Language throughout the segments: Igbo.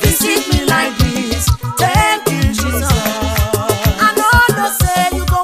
Visit me like this. Thank you, Jesus. I know say you go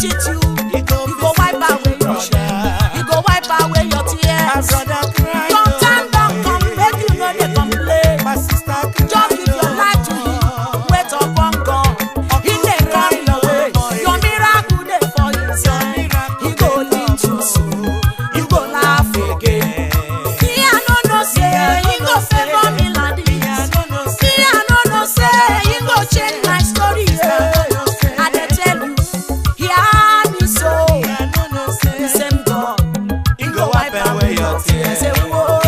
cheat you. He go wipe away your shame. He go wipe away your tears. Your time don't come, make you know they complain. Just give your life to him. Wait upon God. He may come your way. Your miracle dey for inside. He go lead you soon. You go laugh again. Me I no say he go favor me like this. Me I no say he go change my story. I dey tell you, he had me so. The same God, he go wipe away your tears. Say whoa.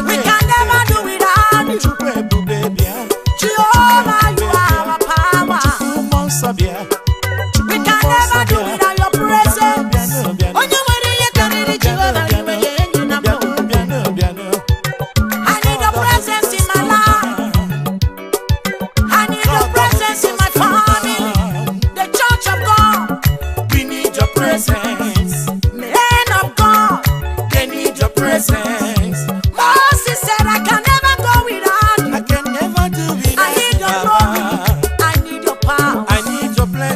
We can never do without you. Jehovah, you are our power. We can never do without your presence. On your way, you can read Jehovah. I need your presence in my life. I need your presence in my family. The church of God, We need your presence. men of God, They need your presence. Moses said, I can never go without you. I can never do without I need your glory. I need your power. I need your blessing.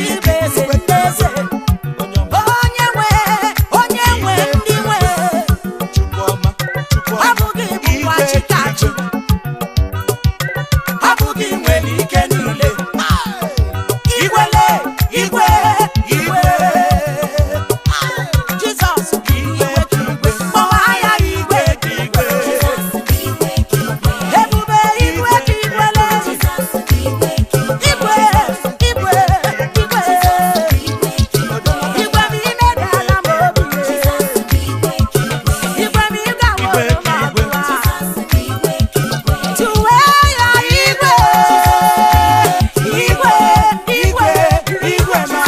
gị bụ eze ndị eze. Onye nwe ndị nwe. Ọ bụ gị bụkwa Chikachi. Ọ bụ gị nwere ike niile. Igwele, igwe, igwe. Jizọs bụ igwe ka igwe. Kpọwa ya igwe ka igwe. Ebube igwe ka igwele. Igwe, igwe, igwe. Igwe bụ ime dala m obi. Igwe bụ ịgawo m abụọ. Tuwe ya igwe. Igwe, igwe, igwe ma.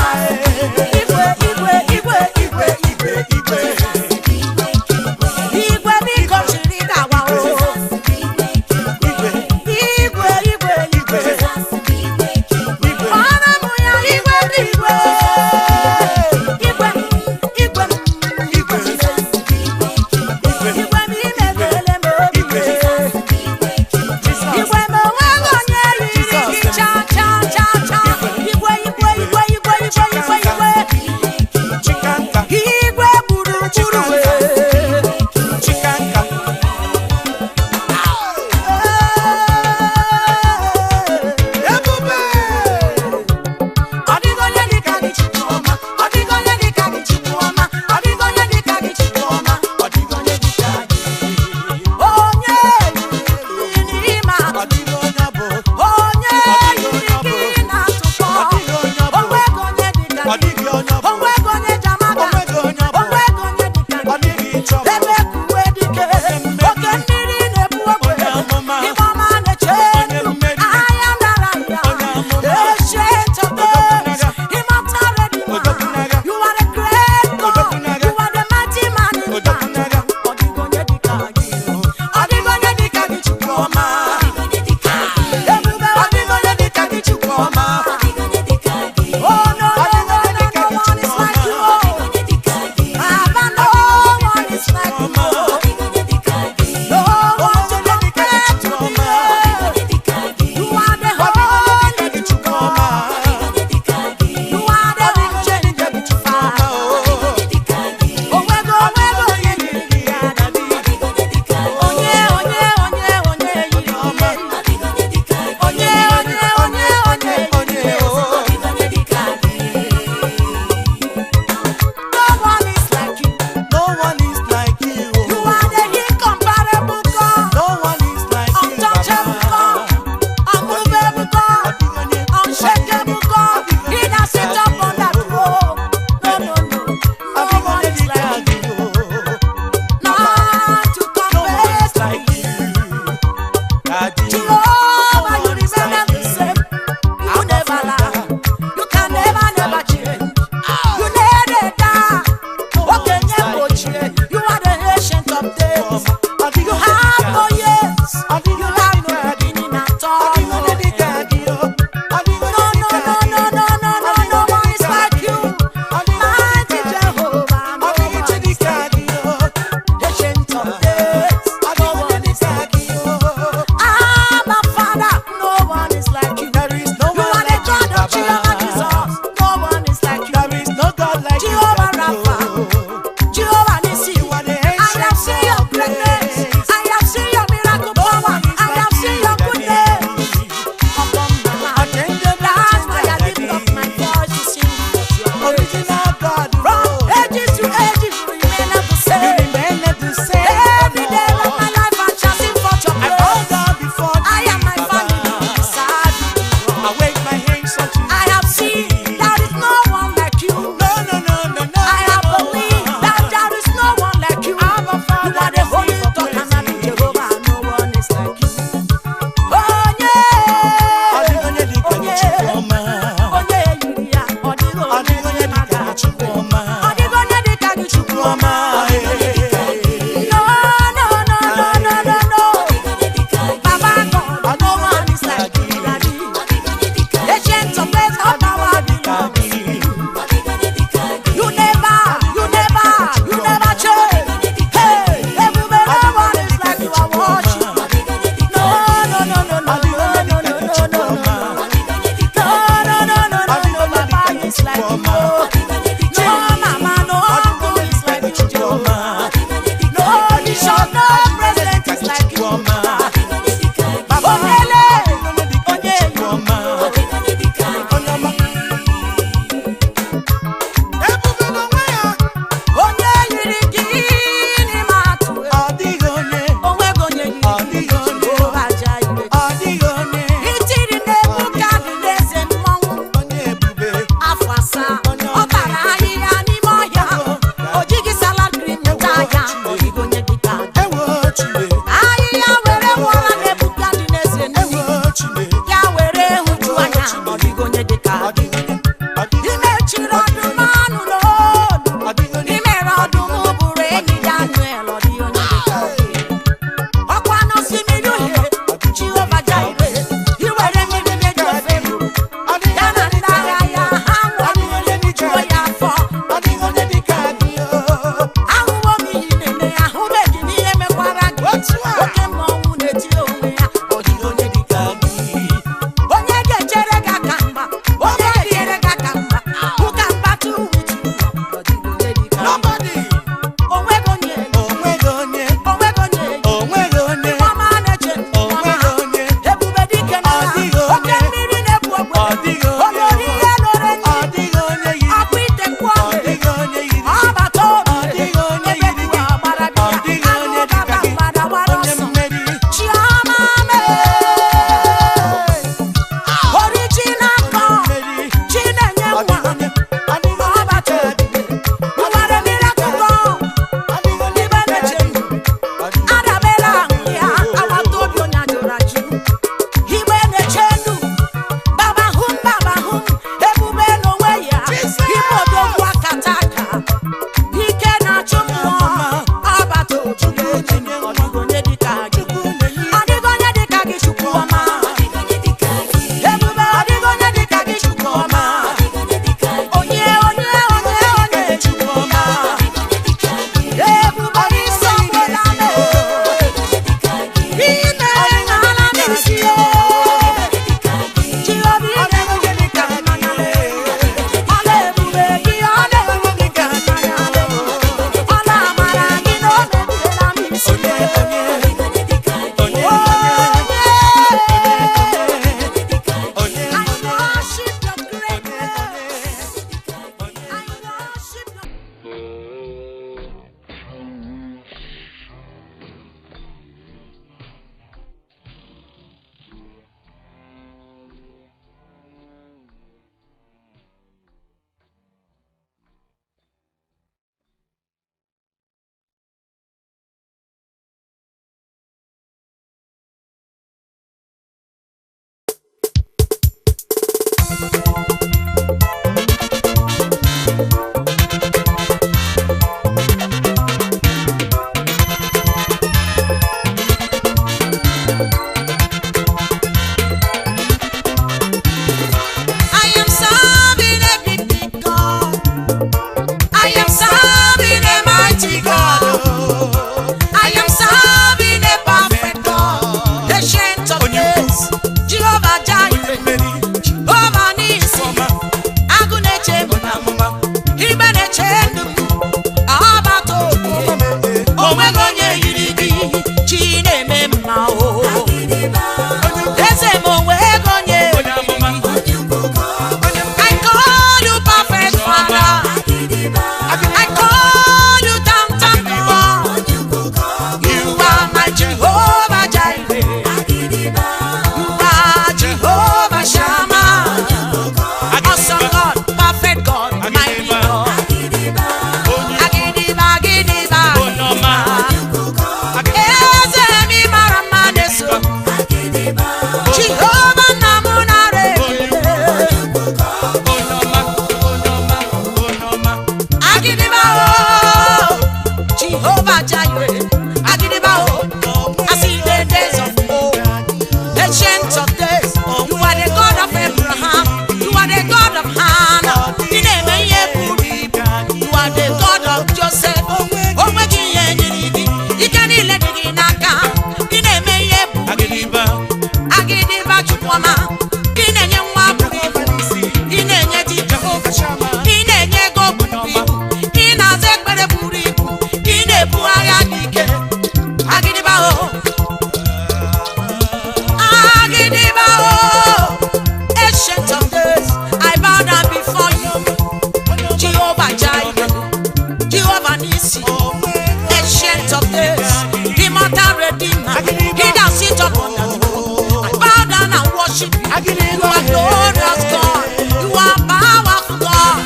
You are glorious God. You are powerful God.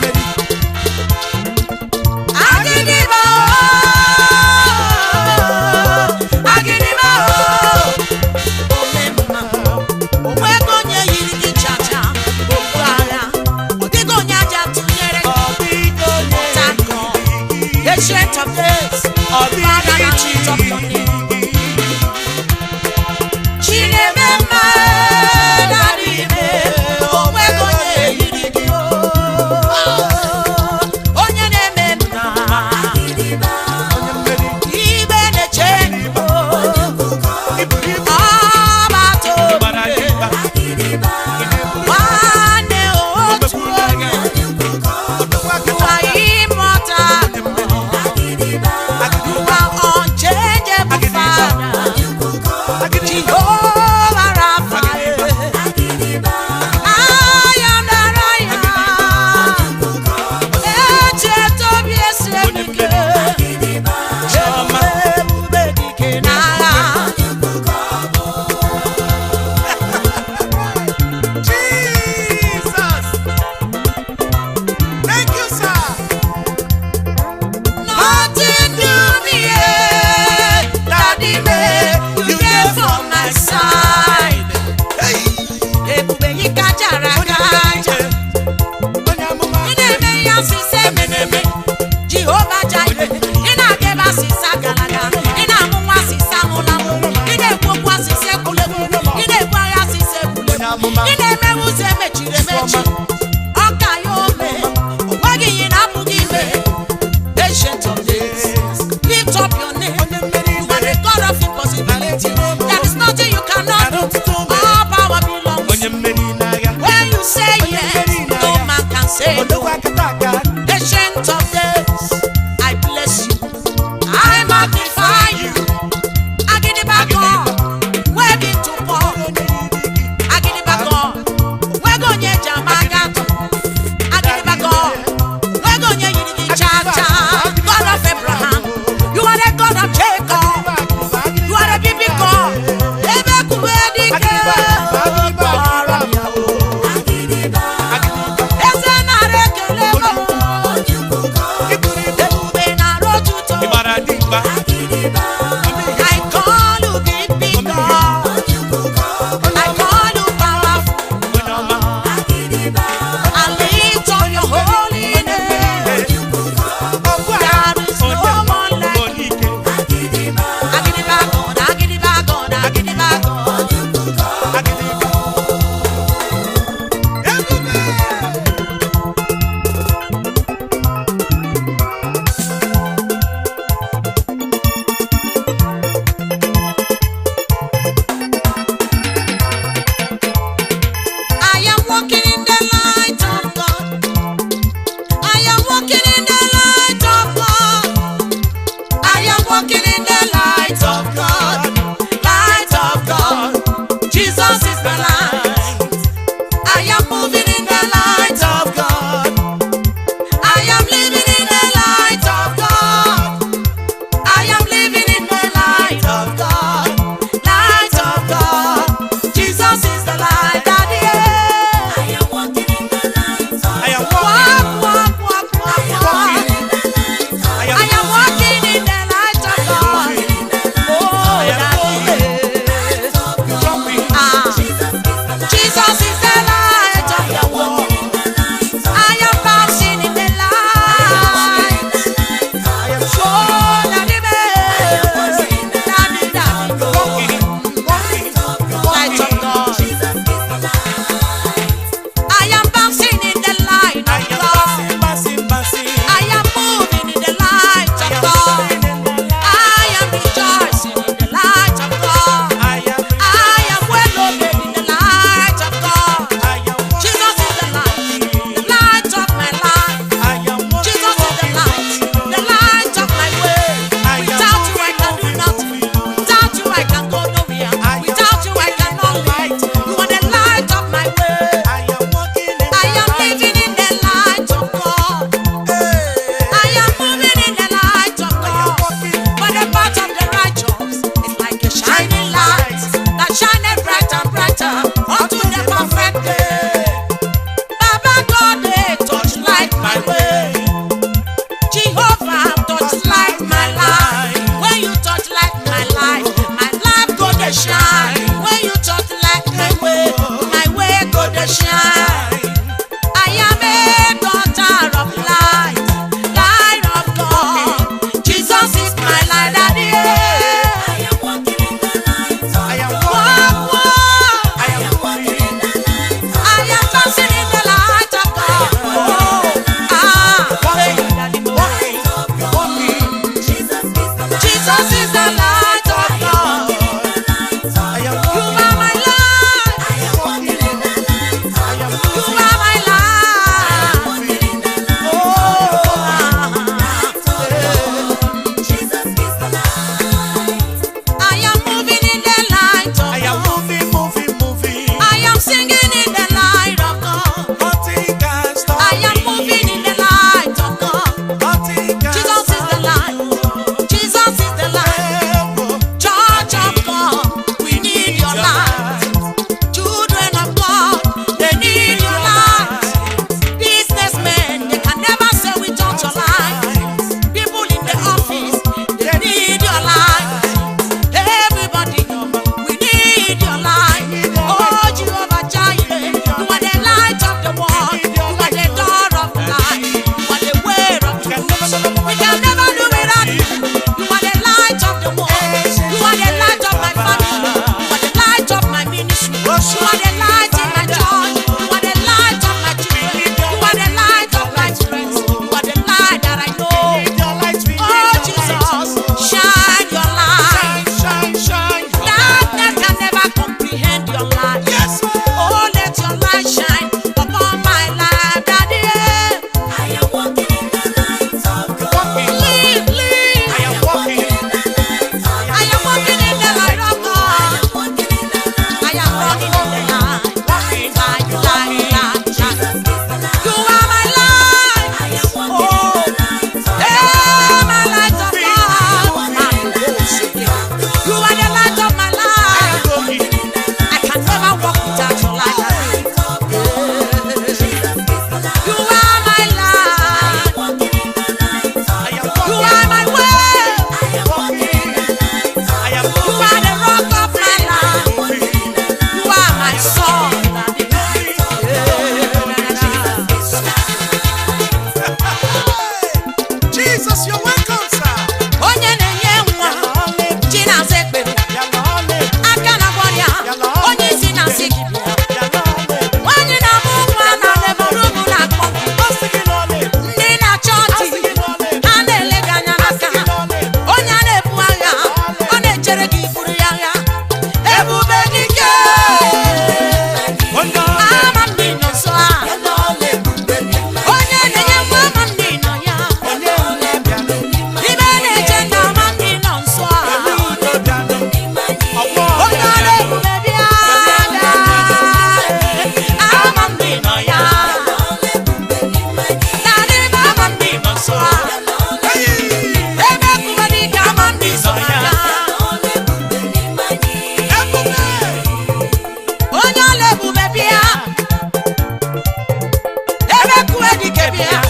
Agidigba oh, Agidigba oh. Omemma, onwego onye yiri gị chacha, okwu agha. Ọ dịghị onye aja tụnyere gị. Tango, Ancient of Days, Father, I lift up your name. Chinememma, Dadime, onwego onye yiri gị oh. Onye na-eme mma, ibe na-eche ndụ, ọgbata obi, nwanne otu onye. You are immortal. You are unchangeable, Father. Jehovah Rapha. I am that I am. Ancient of days, Jehovah Dike n'agha. Jesus. Thank you, sir. Nothing new me, Daddy, you there for my side. Ebube yị kachara akaja. Ị na-eme ihe asịsa emeneme. Jehova Jireh. Ị na-aga ebe asịsa galaga. Ị na-amụ nwa asịsa nwụrụ anwụ. Ị na-ekwu okwu asịsa ekwurekwu. Ị na-ekwu agha asịsa ekwurekwu. Ị na-eme ụzọ emechiri emechi. Ọ ka ya ome. O nweghị ihe na-apụghị ime. Ancient of Days, lift up your name. You are the God of impossibility. There is nothing you cannot do. All power belongs. When you say yes, no man can say no. Ancient of Days, I bless you. I magnify you. Agidigba God, where be to fall. Agidigba God, where go nye jamagato. Agidigba God, where go nye yiri chacha. God of Abraham, you are the God of Jacob. You are the baby God. Ebe kuwedike. Eze nara ekele mo. bịa.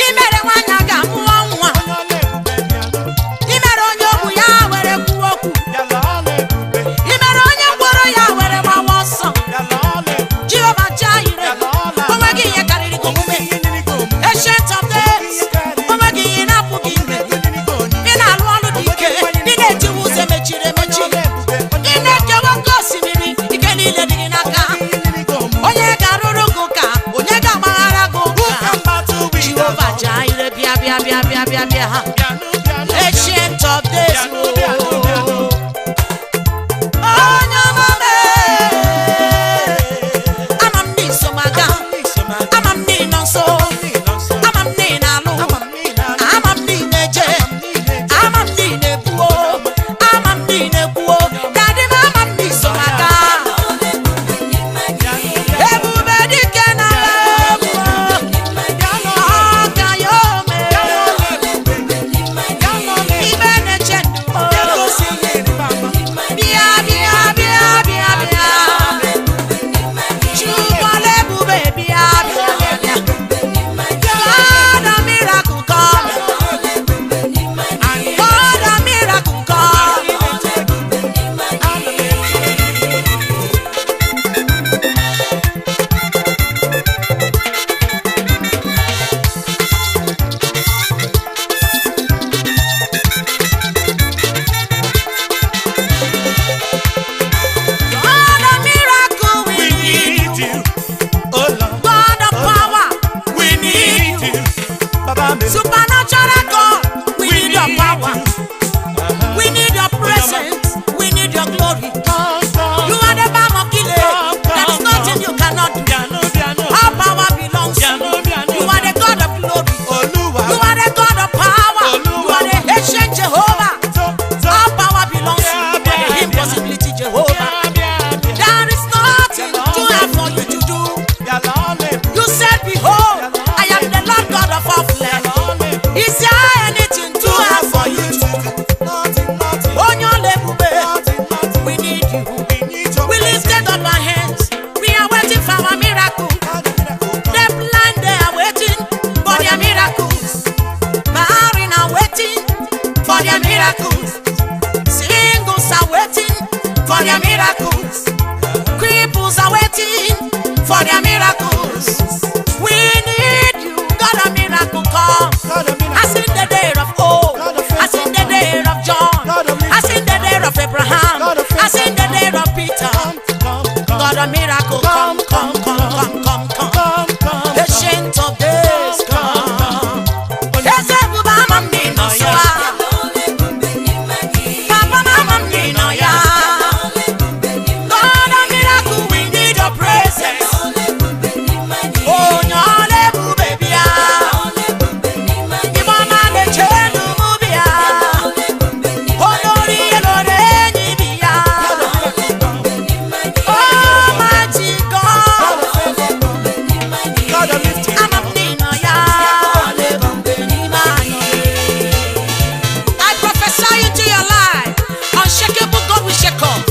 I mere nwanyị a ga-amụọ nwa. I mere onye ogbu ya were kwuo okwu. I mere onye mkpọrọ ya were gbawa ọsọ. Jehova Jireh, onweghị ihe karịrị gị omume. Ancient of days, onweghị ihe na-apụghị ime. Ị na-alụ ọrụ dị ike, ị na-ejiwe ụzọ mechiri emechi. Ị na-ekewa oke osimiri, ike niile dị gị n'aka. Onye ga-arụrụ gị ụka, onye ga-agbaghara gị ụka. Jehova Jireh, bịa bịa bịa bịa bịa bịa. Ancient of days, onye omume. Ama m na iso m aga, ama m na ị nọ nso, ama m na ị na-alụ, ama m na ị na-eje, ama m na ị na-ekwuo, ama m na ị na-ekwuo. Daddy m, ama m na iso m aga. Ebube dike na ọka ya ome. Ibe na-eche ndụ. Bịa bịa bịa bịa bịa. Chukwuola ebube bịa bịa bịa. God of miracle come. God of miracle come. God of miracle, we need you. God of power, we need you. Supernatural God, we need your power. We need your presence. We need your glory. You are the balm of Gilead. There is nothing you cannot do. All power belongs to you. You are the God of glory. You are the God of power. You are the ancient Jehovah. All power belongs to you. You are the impossibility Jehovah. There is nothing too hard for you to do. You said, behold, I am the Lord God of all flesh. Is there anything too hard for you to do? Onye ọla ebube, we need you. We lifted up our hands. We are waiting for our miracle. The blind, they are waiting for their miracles. Barren are waiting for their miracles. Singles are waiting for their miracles. Cripples are waiting for their miracles. We need you. God of miracle come. As in the day of old, as in the day of John, as in the day of Abraham, as in the day of Peter. God of miracle come, come, come, come, come, come. Ancient of days come. Yes, Ebube ama m na ị nọ so a. Papa m ama m na ị nọ ya. God of miracle, we need your presence. Onye ọla ebube bịa. Igbe ọma na-eche ndụ m bịa. Olórí elore enyi bịa. Almighty God. Ama m na ị nọ ya. I prophesy into your life. Unshakable God will shake off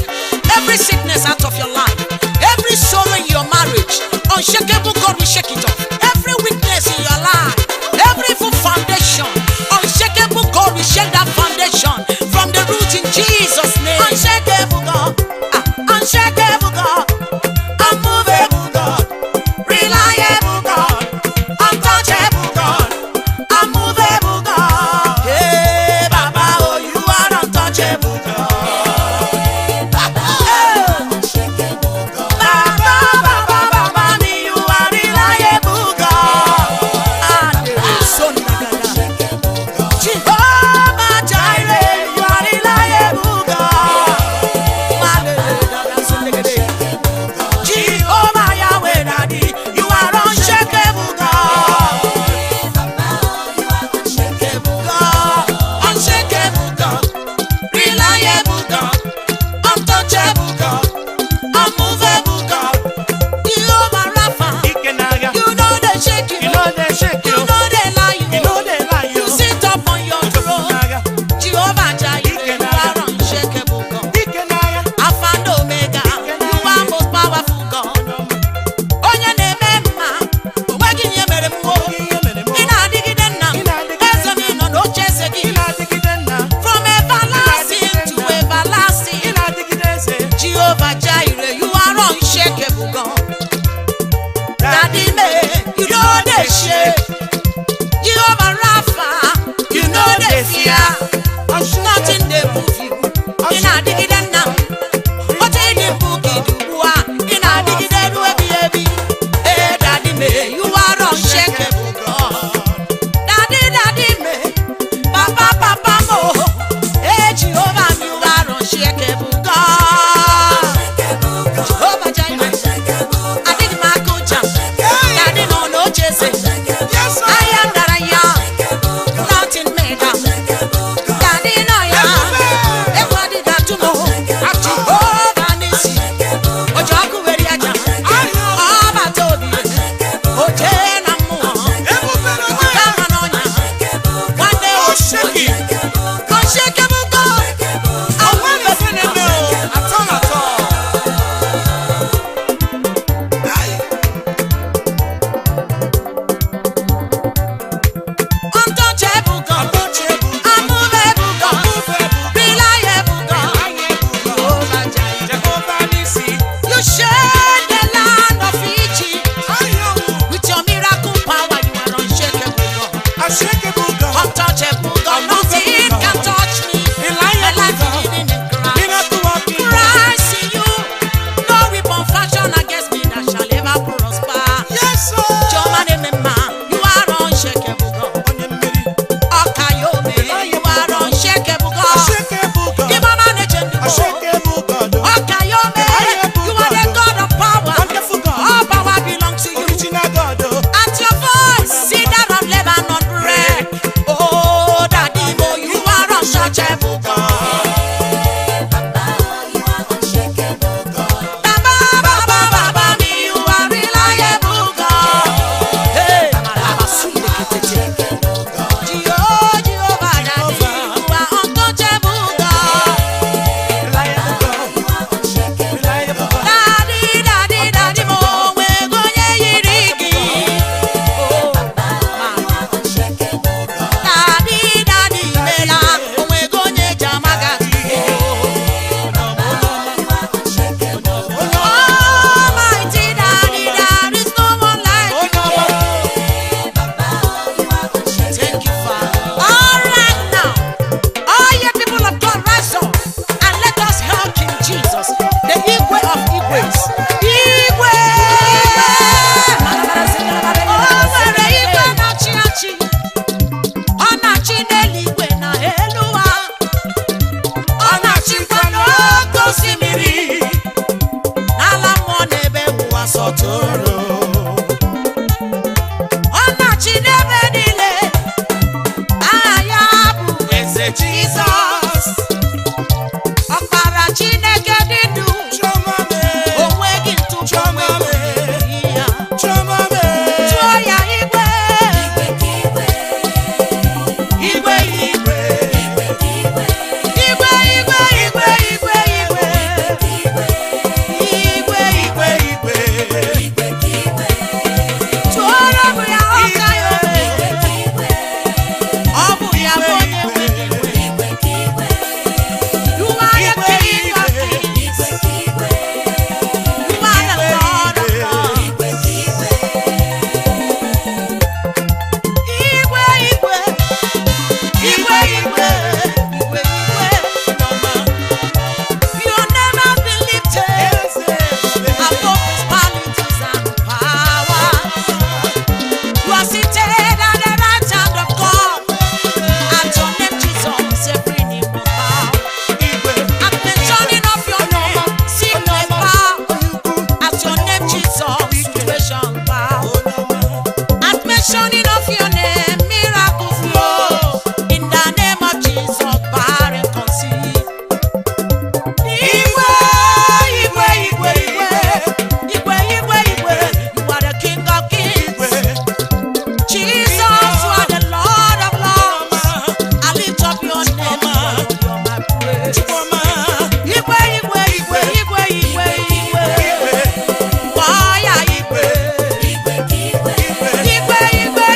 every sickness out of your life. Every sorrow in your marriage. Unshakable God will shake it off. Every weakness in your life. Every evil foundation. Unshakable God will shake that foundation from the root in Jesus' name. Unshakable God. Unshakable God. Unmovable God. Reliable God. say, I am that I am, nothing made up. Daddy, no, yeah. Everybody got to know. I'm Jehovah Nissi. Ojaku veri aja. Oba tobi. Oje namu. Kama nonya. One day we'll shake it. Go shake it, go. I want to see it. Untouchable God. Unmovable God. Reliable God. Jehovah Nissi. You shake the land of Egypt. With your miracle power, you are unshakable God. Untouchable God. Nothing can touch me. My life is hidden in Christ. Christ in you. No weapon fashioned against me that shall ever prosper. Jehovah Nemema, you are unshakable God. Okayome, you are unshakable God. Imama Nejendumo, Okayome, you are the God of power. All power belongs to you. At your voice, cedar of Lebanon break. Oh, Daddy Mo, you are untouchable God. Baba, me, you are reliable God. Hey, Jehovah, Daddy, you are untouchable God. Daddy, Mo, we go yirigi. Oh, Daddy, Mela, we go Jamagati. Almighty Daddy, there is no one like you. Thank you, Father. All right now, all ye people of God, rise up and let us hail King Jesus, the Igwe of Igwes. Igwe! Oh, where Igwe na-achị achị. Ọ na-achị n'eluigwe na elu ụwa. Ọ na-achịkwa n'oké osimiri. N'ala mmụọ na ebe ụwa sọtụrụ. Ọ na-achị n'ebe niile. Aha ya bụ Eze Jizọs. Ọkpara Chineke dị ndụ. O nweghị ntụpọ, o nweghị ya. Tụọ ya igwe. Igwe, igwe. Igwe, igwe, igwe, igwe, igwe. Igwe, igwe, igwe. Tụọrọ m ya ọka ya ome. Ọ bụ ya bụ onye nwe igwe. You are the King of kings. You are the Lord of lords. Igwe, igwe. Igwe, igwe. Igwe, igwe. Your name has been lifted above principalities and powers. You are seated at the right hand of God. At your name, Jesus, every knee will bow. At mentioning of your name, sickness bow. At your name, Jesus, situation bow. At mentioning of your name, miracles flow. In the name of Jesus, barren conceive. Igwe, igwe, igwe, igwe. Igwe, igwe, igwe. You are the King of kings. Jesus, you are the Lord of lords. I lift up your name, Lord, you're my praise. Igwe, igwe, igwe, igwe, igwe, igwe. Why are igwe? Igwe, igwe,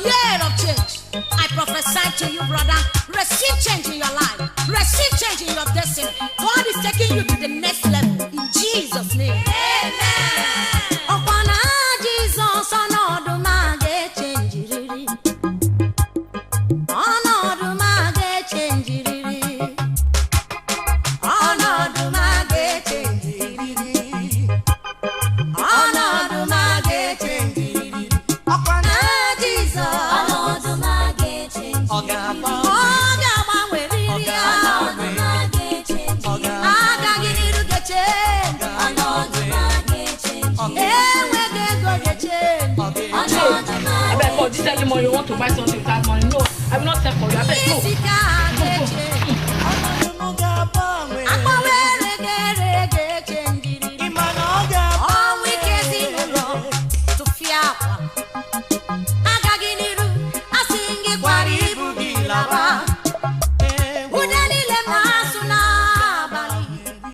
year of change. I prophesy to you, brother. Receive change in your life. Receive change in your destiny. God is taking you to the next level in Jesus' name. Amen. Okwana Jesus onodu mage change riri. Onodu mage change riri. Onodu mage change riri. Onodu mage change riri. Okwana Jesus onodu mage change riri. I beg for this early morning you want to buy something without money. No, I will not sell for you. I beg, no.